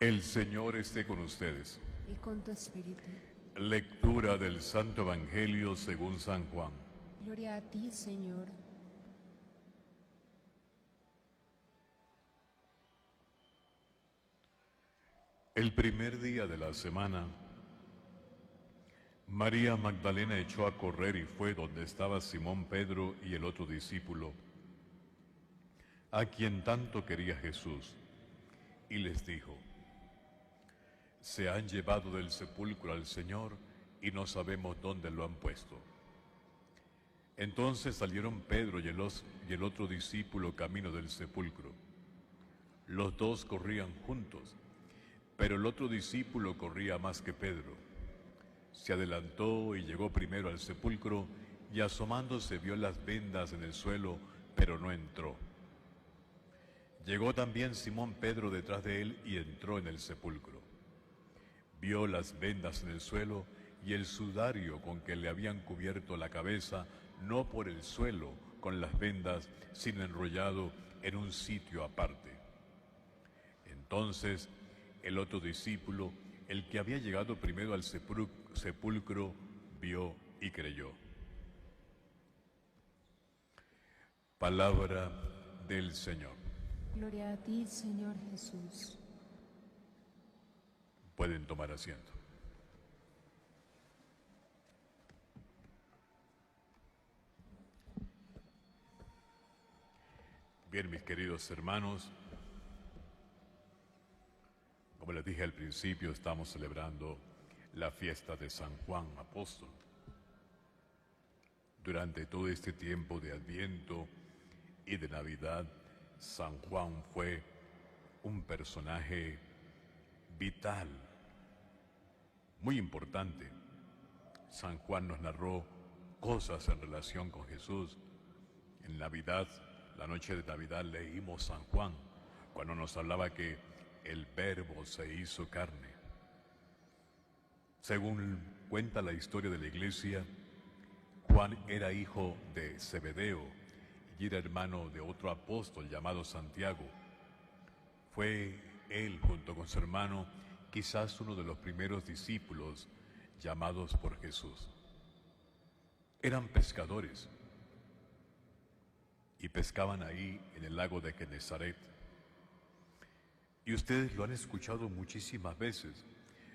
El Señor esté con ustedes. Y con tu espíritu. Lectura del Santo Evangelio según San Juan. Gloria a ti, Señor. El primer día de la semana, María Magdalena echó a correr y fue donde estaba Simón Pedro y el otro discípulo, a quien tanto quería Jesús, y les dijo: se han llevado del sepulcro al Señor y no sabemos dónde lo han puesto. Entonces salieron Pedro y el otro discípulo camino del sepulcro. Los dos corrían juntos, pero el otro discípulo corría más que Pedro. Se adelantó y llegó primero al sepulcro, y asomándose vio las vendas en el suelo, pero no entró. Llegó también Simón Pedro detrás de él y entró en el sepulcro. Vio las vendas en el suelo y el sudario con que le habían cubierto la cabeza, no por el suelo con las vendas, sino enrollado en un sitio aparte. Entonces el otro discípulo, el que había llegado primero al sepulcro, vio y creyó. Palabra del Señor. Gloria a ti, Señor Jesús. Pueden tomar asiento. Bien, mis queridos hermanos, como les dije al principio, estamos celebrando la fiesta de San Juan Apóstol. Durante todo este tiempo de Adviento y de Navidad, San Juan fue un personaje vital, muy importante. San Juan nos narró cosas en relación con Jesús. En Navidad, la noche de Navidad, leímos San Juan, cuando nos hablaba que el Verbo se hizo carne. Según cuenta la historia de la Iglesia, Juan era hijo de Zebedeo y era hermano de otro apóstol llamado Santiago. Fue él, junto con su hermano, quizás uno de los primeros discípulos llamados por Jesús. Eran pescadores y pescaban ahí en el lago de Genesaret. Y ustedes lo han escuchado muchísimas veces,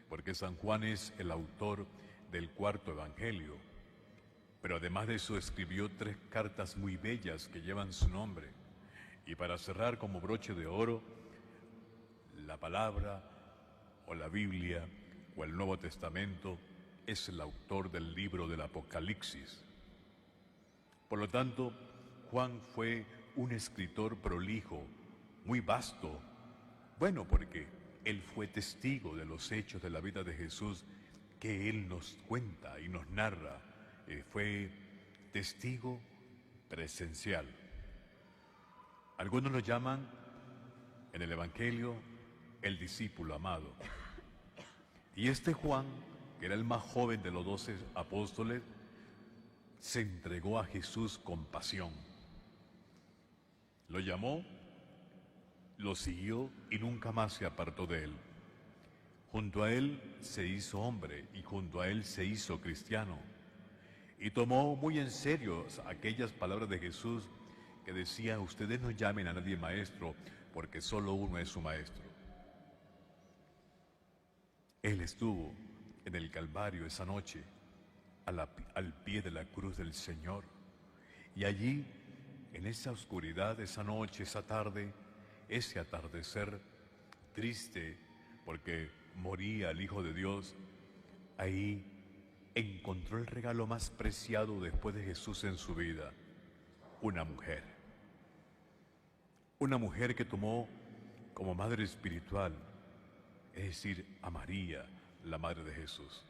porque San Juan es el autor del cuarto evangelio. Pero además de eso escribió 3 cartas muy bellas que llevan su nombre. Y para cerrar como broche de oro, la palabra o la Biblia o el Nuevo Testamento es el autor del libro del Apocalipsis. Por lo tanto, Juan fue un escritor prolijo, muy vasto. Bueno, porque él fue testigo de los hechos de la vida de Jesús que él nos cuenta y nos narra. Fue testigo presencial. Algunos lo llaman en el Evangelio el discípulo amado. Y este Juan, que era el más joven de los 12 apóstoles, se entregó a Jesús con pasión. Lo llamó, lo siguió y nunca más se apartó de él. Junto a él se hizo hombre y junto a él se hizo cristiano. Y tomó muy en serio aquellas palabras de Jesús que decía: ustedes no llamen a nadie maestro, porque solo uno es su maestro. Él estuvo en el Calvario esa noche, al pie de la cruz del Señor. Y allí, en esa oscuridad, esa noche, esa tarde, ese atardecer triste, porque moría el Hijo de Dios, ahí encontró el regalo más preciado después de Jesús en su vida: una mujer. Una mujer que tomó como madre espiritual, es decir, a María, la madre de Jesús.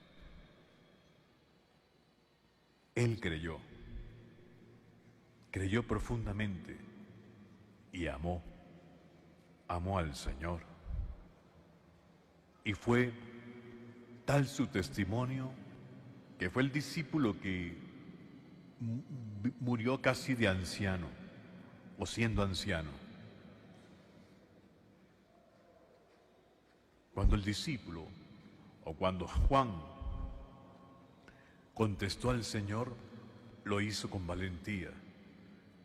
Él creyó profundamente y amó al Señor. Y fue tal su testimonio que fue el discípulo que murió casi de anciano, o siendo anciano. Cuando el discípulo, o cuando Juan contestó al Señor, lo hizo con valentía.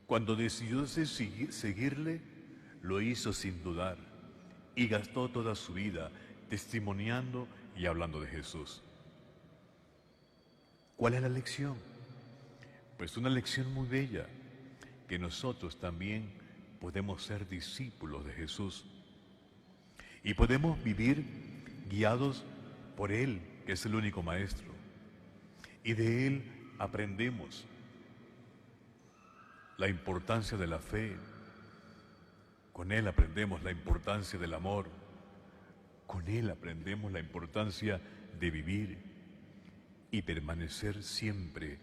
Cuando decidió seguirle, lo hizo sin dudar y gastó toda su vida testimoniando y hablando de Jesús. ¿Cuál es la lección? Pues una lección muy bella, que nosotros también podemos ser discípulos de Jesús y podemos vivir guiados por Él, que es el único Maestro, y de Él aprendemos la importancia de la fe, con Él aprendemos la importancia del amor, con Él aprendemos la importancia de vivir y permanecer siempre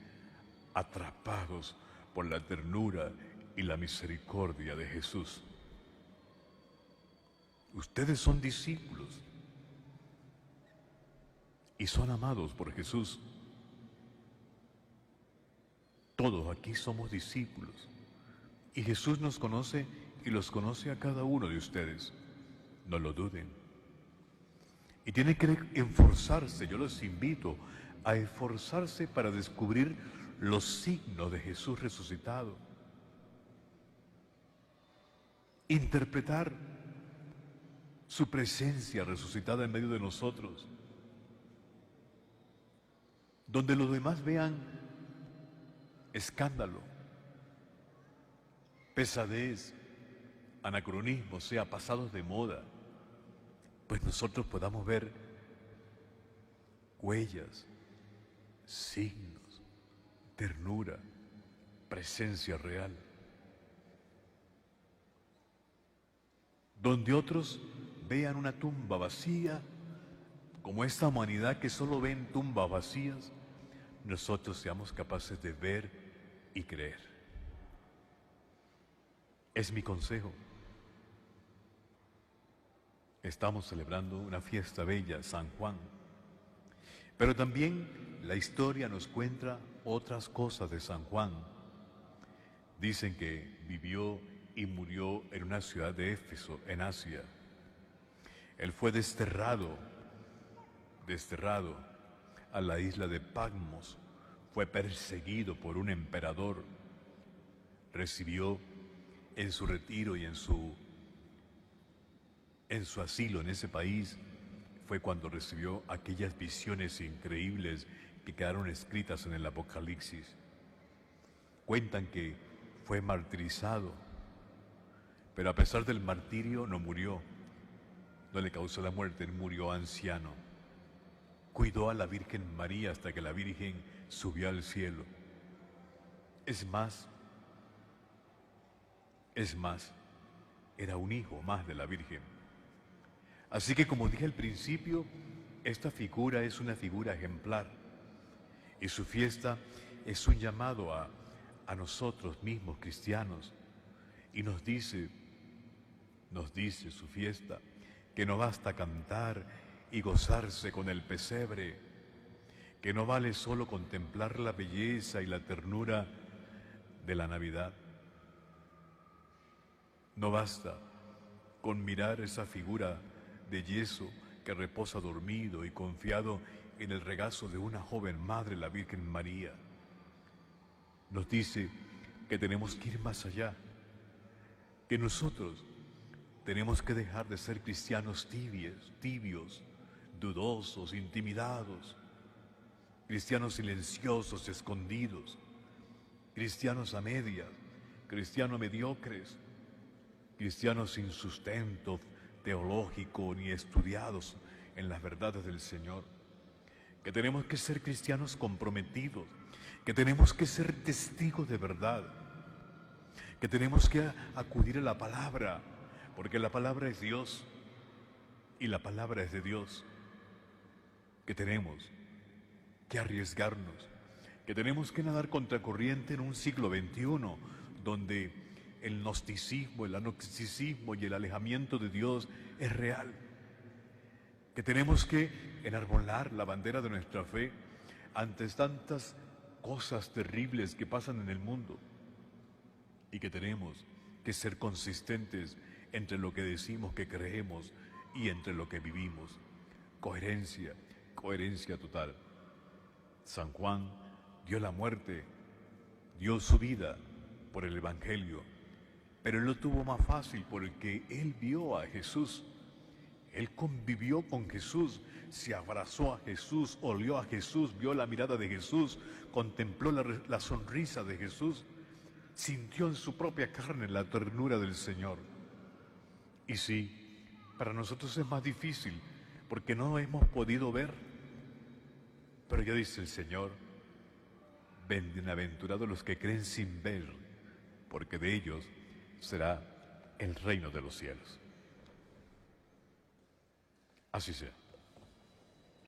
atrapados por la ternura y la misericordia de Jesús. Ustedes son discípulos y son amados por Jesús. Todos aquí somos discípulos y Jesús nos conoce y los conoce a cada uno de ustedes. No lo duden. Y tienen que esforzarse, yo los invito a esforzarse para descubrir los signos de Jesús resucitado. Interpretar su presencia resucitada en medio de nosotros. Donde los demás vean escándalo, pesadez, anacronismo, sea pasados de moda, pues nosotros podamos ver huellas, signos, ternura, presencia real. Donde otros vean una tumba vacía, como esta humanidad que solo ven tumbas vacías, nosotros seamos capaces de ver y creer. Es mi consejo. Estamos celebrando una fiesta bella, San Juan, pero también la historia nos cuenta otras cosas de San Juan. Dicen que vivió y murió en una ciudad de Éfeso, en Asia. Él fue desterrado a la isla de Patmos, fue perseguido por un emperador, recibió en su retiro y en su asilo en ese país, fue cuando recibió aquellas visiones increíbles que quedaron escritas en el Apocalipsis. Cuentan que fue martirizado, pero a pesar del martirio no murió, no le causó la muerte, él murió anciano. Cuidó a la Virgen María hasta que la Virgen subió al cielo. Es más, era un hijo más de la Virgen. Así que, como dije al principio, esta figura es una figura ejemplar y su fiesta es un llamado a nosotros mismos cristianos, y nos dice su fiesta que no basta cantar y gozarse con el pesebre, que no vale solo contemplar la belleza y la ternura de la Navidad. No basta con mirar esa figura de yeso que reposa dormido y confiado en el regazo de una joven madre, la Virgen María. Nos dice que tenemos que ir más allá, que nosotros tenemos que dejar de ser cristianos tibios, dudosos, intimidados, cristianos silenciosos, escondidos, cristianos a medias, cristianos mediocres, cristianos sin sustento teológico ni estudiados en las verdades del Señor, que tenemos que ser cristianos comprometidos, que tenemos que ser testigos de verdad, que tenemos que acudir a la palabra, porque la palabra es Dios y la palabra es de Dios, que tenemos que arriesgarnos, que tenemos que nadar contracorriente en un siglo XXI donde el gnosticismo, el agnosticismo y el alejamiento de Dios es real, que tenemos que enarbolar la bandera de nuestra fe ante tantas cosas terribles que pasan en el mundo, y que tenemos que ser consistentes entre lo que decimos que creemos y entre lo que vivimos. Coherencia, coherencia total. San Juan dio la muerte, dio su vida por el Evangelio, pero él lo tuvo más fácil porque él vio a Jesús. Él convivió con Jesús, se abrazó a Jesús, olió a Jesús, vio la mirada de Jesús, contempló la sonrisa de Jesús, sintió en su propia carne la ternura del Señor. Y sí, para nosotros es más difícil porque no hemos podido ver. Pero ya dice el Señor, bienaventurados los que creen sin ver, porque de ellos será el reino de los cielos. Así sea.